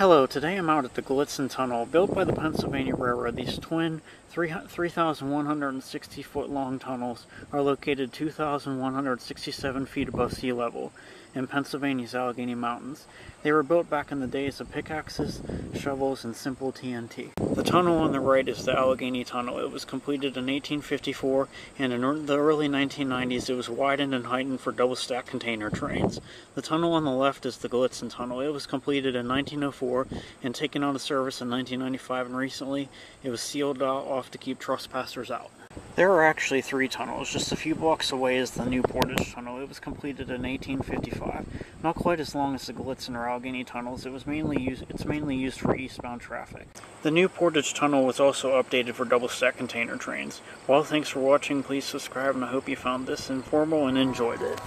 Hello, today I'm out at the Gallitzin Tunnel. Built by the Pennsylvania Railroad, these twin 3,160 foot long tunnels are located 2,167 feet above sea level in Pennsylvania's Allegheny Mountains. They were built back in the days of pickaxes, shovels, and simple TNT. The tunnel on the right is the Allegheny Tunnel. It was completed in 1854, and in the early 1990s it was widened and heightened for double-stack container trains. The tunnel on the left is the Gallitzin Tunnel. It was completed in 1904 and taken out of service in 1995, and recently it was sealed off to keep trespassers out. There are actually three tunnels. Just a few blocks away is the new Portage Tunnel. It was completed in 1855. Not quite as long as the Gallitzin or Allegheny tunnels. It's mainly used for eastbound traffic. The new Portage Tunnel was also updated for double-stack container trains. Well, thanks for watching. Please subscribe, and I hope you found this informal and enjoyed it.